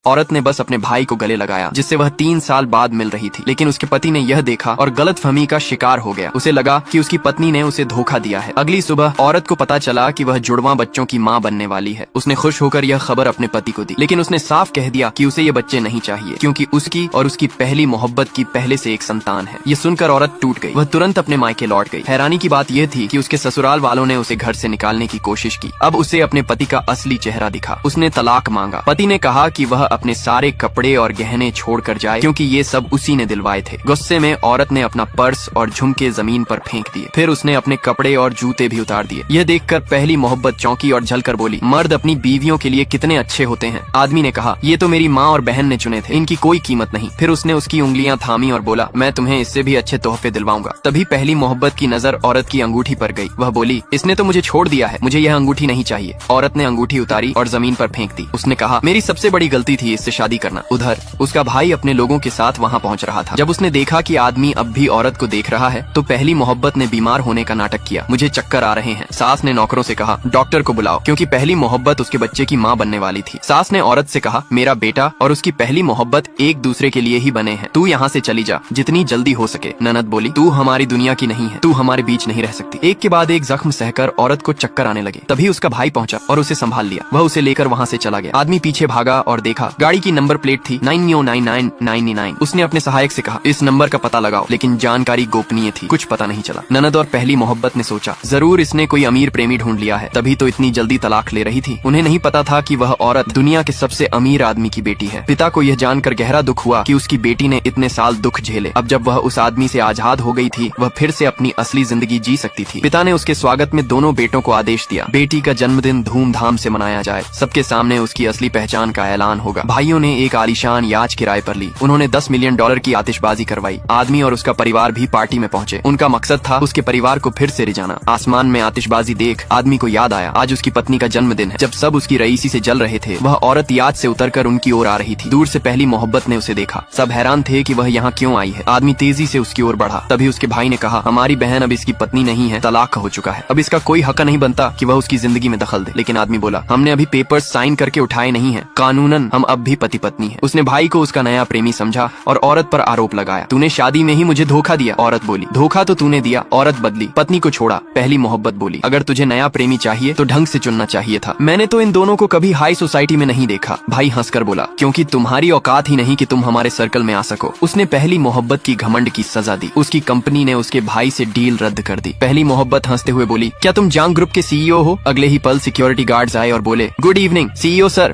औरत ने बस अपने भाई को गले लगाया जिससे वह 3 साल बाद मिल रही थी, लेकिन उसके पति ने यह देखा और गलतफहमी का शिकार हो गया। उसे लगा कि उसकी पत्नी ने उसे धोखा दिया है। अगली सुबह औरत को पता चला कि वह जुड़वा बच्चों की मां बनने वाली है। उसने खुश होकर यह खबर अपने पति को दी, लेकिन उसने साफ कह दिया कि उसे ये बच्चे नहीं चाहिए क्योंकि उसकी और उसकी पहली मोहब्बत की पहले से एक संतान है। ये सुनकर औरत टूट गई। वह तुरंत अपने मायके लौट गई। हैरानी की बात यह थी कि उसके ससुराल वालों ने उसे घर से निकालने की कोशिश की। अब उसे अपने पति का असली चेहरा दिखा। उसने तलाक मांगा। पति ने कहा कि वह अपने सारे कपड़े और गहने छोड़कर जाए क्योंकि ये सब उसी ने दिलवाए थे। गुस्से में औरत ने अपना पर्स और झुमके जमीन पर फेंक दिए। फिर उसने अपने कपड़े और जूते भी उतार दिए। यह देखकर पहली मोहब्बत चौंकी और झलकर बोली, मर्द अपनी बीवियों के लिए कितने अच्छे होते हैं। आदमी ने कहा, ये तो मेरी माँ और बहन ने चुने थे, इनकी कोई कीमत नहीं। फिर उसने उसकी उंगलियां थामी और बोला, मैं तुम्हें इससे भी अच्छे तोहफे दिलवाऊंगा। तभी पहली मोहब्बत की नजर औरत की अंगूठी पर गई। वह बोली, इसने तो मुझे छोड़ दिया है, मुझे यह अंगूठी नहीं चाहिए। औरत ने अंगूठी उतारी और जमीन पर फेंक दी। उसने कहा, मेरी सबसे बड़ी गलती थी इससे शादी करना। उधर उसका भाई अपने लोगों के साथ वहाँ पहुँच रहा था। जब उसने देखा कि आदमी अब भी औरत को देख रहा है तो पहली मोहब्बत ने बीमार होने का नाटक किया। मुझे चक्कर आ रहे हैं। सास ने नौकरों से कहा, डॉक्टर को बुलाओ, क्योंकि पहली मोहब्बत उसके बच्चे की माँ बनने वाली थी। सास ने औरत से कहा, मेरा बेटा और उसकी पहली मोहब्बत एक दूसरे के लिए ही बने हैं, तू यहाँ से चली जा जितनी जल्दी हो सके। ननद बोली, तू हमारी दुनिया की नहीं है, तू हमारे बीच नहीं रह सकती। एक के बाद एक जख्म सहकर औरत को चक्कर आने लगे। तभी उसका भाई पहुंचा और उसे संभाल लिया। वह उसे लेकर वहाँ से चला गया। आदमी पीछे भागा और देखा गाड़ी की नंबर प्लेट थी 999999। उसने अपने सहायक से कहा, इस नंबर का पता लगाओ, लेकिन जानकारी गोपनीय थी, कुछ पता नहीं चला। ननद और पहली मोहब्बत ने सोचा, जरूर इसने कोई अमीर प्रेमी ढूंढ लिया है, तभी तो इतनी जल्दी तलाक ले रही थी। उन्हें नहीं पता था कि वह औरत दुनिया के सबसे अमीर आदमी की बेटी है। पिता को यह जानकर गहरा दुख हुआ कि उसकी बेटी ने इतने साल दुख झेले। अब जब वह उस आदमी से आजाद हो गई थी, वह फिर से अपनी असली जिंदगी जी सकती थी। पिता ने उसके स्वागत में दोनों बेटों को आदेश दिया, बेटी का जन्मदिन धूमधाम से मनाया जाए, सबके सामने उसकी असली पहचान का ऐलान होगा। भाइयों ने एक आलीशान याच किराए पर ली। उन्होंने $10 मिलियन की आतिशबाजी करवाई। आदमी और उसका परिवार भी पार्टी में पहुंचे। उनका मकसद था उसके परिवार को फिर से रिझाना। आसमान में आतिशबाजी देख आदमी को याद आया, आज उसकी पत्नी का जन्मदिन है। जब सब उसकी रईसी से जल रहे थे, वह औरत याद से उतरकर उनकी ओर आ रही थी। दूर से पहली मोहब्बत ने उसे देखा। सब हैरान थे कि वह यहाँ क्यों आई है। आदमी तेजी से उसकी ओर बढ़ा। तभी उसके भाई ने कहा, हमारी बहन अब इसकी पत्नी नहीं है, तलाक हो चुका है। अब इसका कोई हक नहीं बनता कि वह उसकी जिंदगी में दखल दे। लेकिन आदमी बोला, हमने अभी पेपर्स साइन करके उठाए नहीं है, कानूनन हम अब भी पति पत्नी है। उसने भाई को उसका नया प्रेमी समझा और औरत पर आरोप लगाया, तूने शादी में ही मुझे धोखा दिया। औरत बोली, धोखा तो तूने दिया। औरत बदली, पत्नी को छोड़ा। पहली मोहब्बत बोली, अगर तुझे नया प्रेमी चाहिए तो ढंग से चुनना चाहिए था, मैंने तो इन दोनों को कभी हाई सोसाइटी में नहीं देखा। भाई हंसकर बोला, क्योंकि तुम्हारी औकात ही नहीं कि तुम हमारे सर्कल में आ सको। उसने पहली मोहब्बत की घमंड की सजा दी। उसकी कंपनी ने उसके भाई से डील रद्द कर दी। पहली मोहब्बत हंसते हुए बोली, क्या तुम जांग ग्रुप के CEO हो? अगले ही पल सिक्योरिटी गार्ड्स आए और बोले, गुड इवनिंग CEO सर।